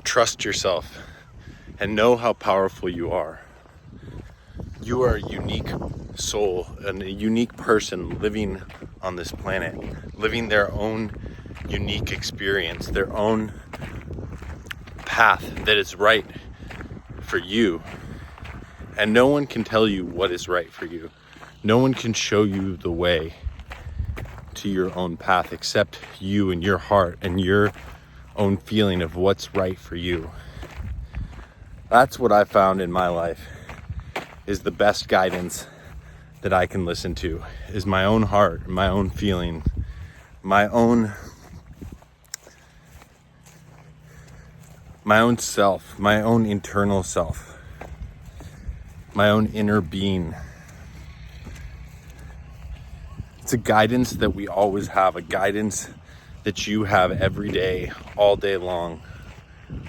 trust yourself and know how powerful you are. You are a unique soul and a unique person living on this planet, living their own unique experience, their own path that is right for you. And no one can tell you what is right for you. No one can show you the way to your own path except you and your heart and your own feeling of what's right for you. That's what I found in my life is the best guidance that I can listen to, is my own heart, my own feeling, my own self, my own internal self, my own inner being. It's a guidance that we always have, a guidance that you have every day, all day long,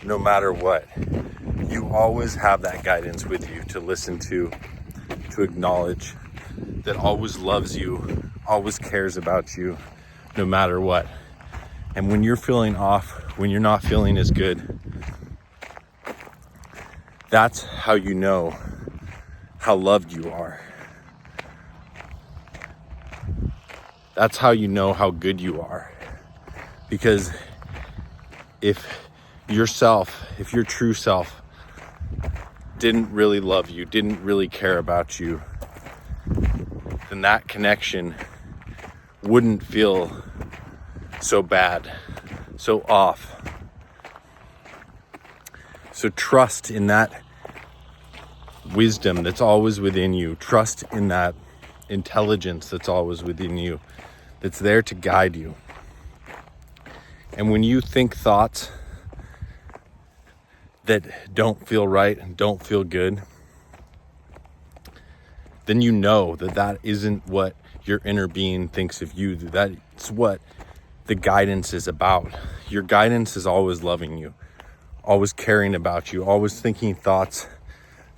no matter what. You always have that guidance with you to listen to acknowledge, that always loves you, always cares about you, no matter what. And when you're feeling off, when you're not feeling as good, that's how you know how loved you are. That's how you know how good you are. Because if your true self didn't really love you, didn't really care about you, then that connection wouldn't feel so bad, so off. So trust in that wisdom that's always within you. Trust in that intelligence that's always within you, that's there to guide you. And when you think thoughts that don't feel right and don't feel good, then you know that that isn't what your inner being thinks of you. That's what the guidance is about. Your guidance is always loving you, always caring about you, always thinking thoughts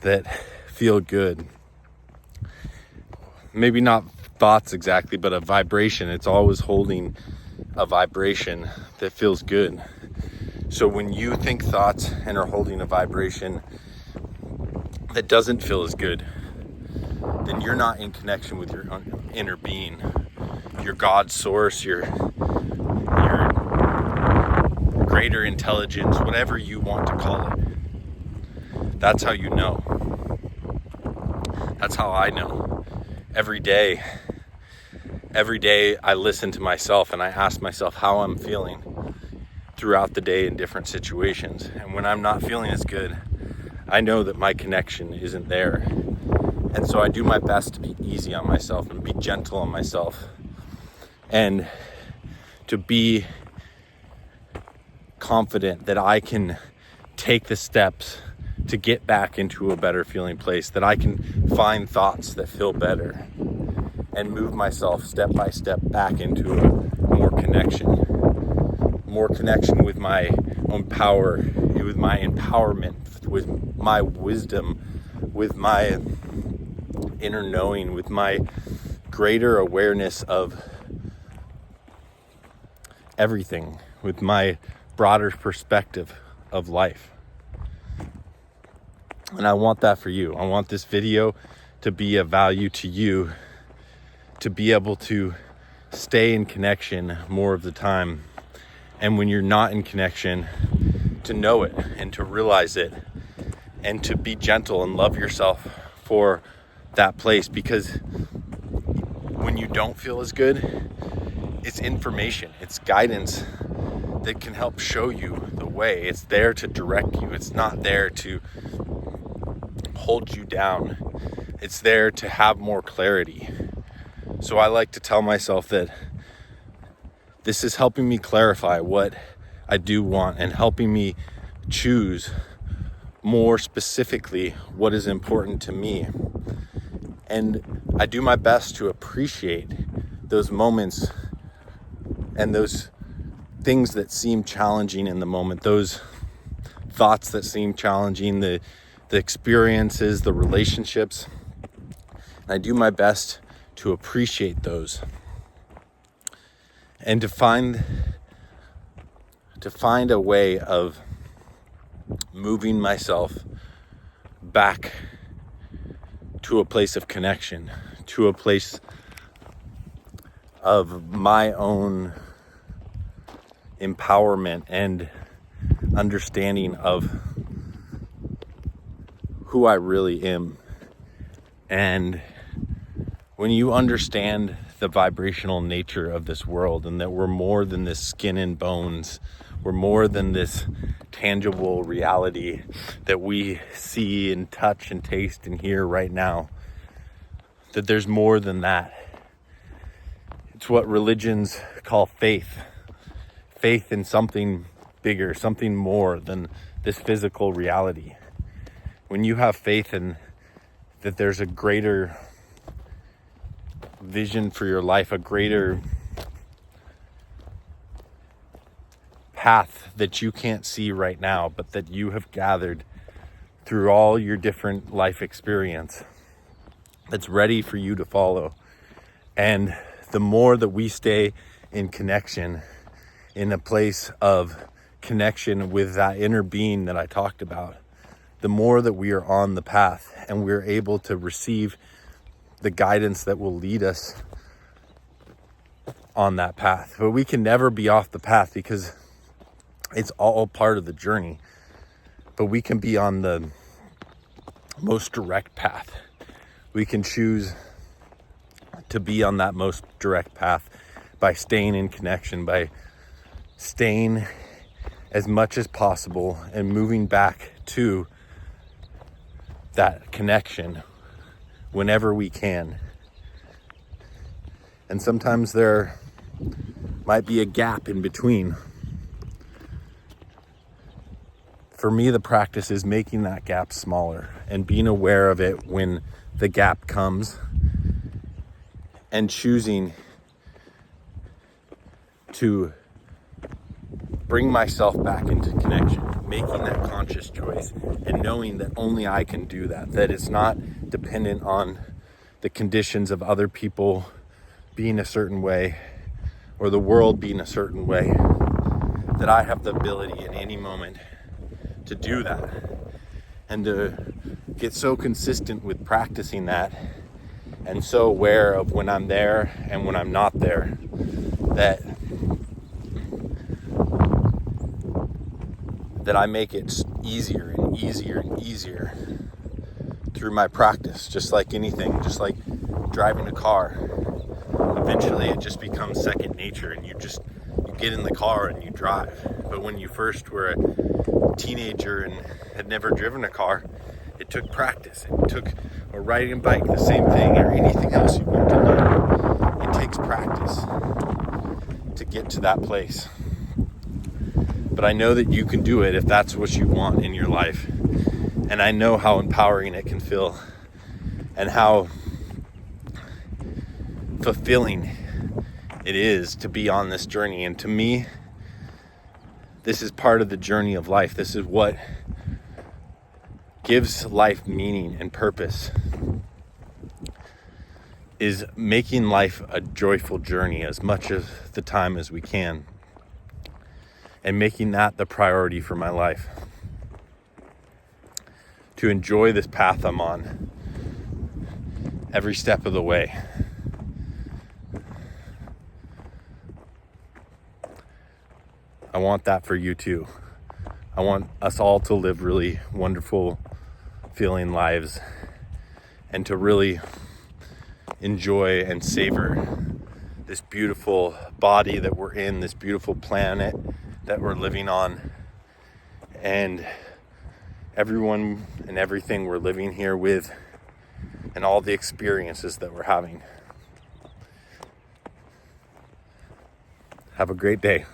that feel good. Maybe not thoughts exactly, but a vibration. It's always holding a vibration that feels good. So when you think thoughts and are holding a vibration that doesn't feel as good, then you're not in connection with your inner being, your God source, your greater intelligence, whatever you want to call it. That's how you know. That's how I know. Every day I listen to myself and I ask myself how I'm feeling throughout the day in different situations. And when I'm not feeling as good, I know that my connection isn't there. And so I do my best to be easy on myself and be gentle on myself and to be confident that I can take the steps to get back into a better feeling place, that I can find thoughts that feel better and move myself step by step back into more connection with my own power, with my empowerment, with my wisdom, with my inner knowing, with my greater awareness of everything, with my broader perspective of life. And I want that for you. I want this video to be of value to you, to be able to stay in connection more of the time. And when you're not in connection, to know it and to realize it and to be gentle and love yourself for that place. Because when you don't feel as good, it's information, it's guidance that can help show you the way. It's there to direct you. It's not there to hold you down. It's there to have more clarity. So I like to tell myself that this is helping me clarify what I do want and helping me choose more specifically what is important to me. And I do my best to appreciate those moments and those things that seem challenging in the moment, those thoughts that seem challenging, the experiences, the relationships. And I do my best to appreciate those and to find a way of moving myself back to a place of connection, to a place of my own empowerment and understanding of who I really am. And when you understand the vibrational nature of this world, and that we're more than this skin and bones, we're more than this tangible reality that we see and touch and taste and hear right now, that there's more than that. It's what religions call faith. Faith in something bigger, something more than this physical reality. When you have faith in that there's a greater vision for your life, a greater path that you can't see right now, but that you have gathered through all your different life experience, that's ready for you to follow. And the more that we stay in connection, in a place of connection with that inner being that I talked about, the more that we are on the path and we're able to receive the guidance that will lead us on that path. But we can never be off the path because it's all part of the journey. But we can be on the most direct path. We can choose to be on that most direct path by staying in connection, by staying as much as possible and moving back to that connection whenever we can. And sometimes there might be a gap in between. For me, the practice is making that gap smaller and being aware of it when the gap comes, and choosing to bring myself back into connection, making that conscious choice and knowing that only I can do that, that it's not dependent on the conditions of other people being a certain way or the world being a certain way, that I have the ability in any moment to do that, and to get so consistent with practicing that and so aware of when I'm there and when I'm not there, that I make it easier and easier and easier through my practice. Just like anything, just like driving a car, eventually it just becomes second nature, and you get in the car and you drive. But when you first were a teenager and had never driven a car, it took practice. It took, or riding a bike, the same thing, or anything else you want to learn. It takes practice to get to that place. But I know that you can do it if that's what you want in your life. And I know how empowering it can feel and how fulfilling it is to be on this journey. And to me, this is part of the journey of life. This is what gives life meaning and purpose, is making life a joyful journey as much of the time as we can, and making that the priority for my life, to enjoy this path I'm on every step of the way. I want that for you too. I want us all to live really wonderful feeling lives, and to really enjoy and savor this beautiful body that we're in, this beautiful planet that we're living on, and everyone and everything we're living here with, and all the experiences that we're having. Have a great day.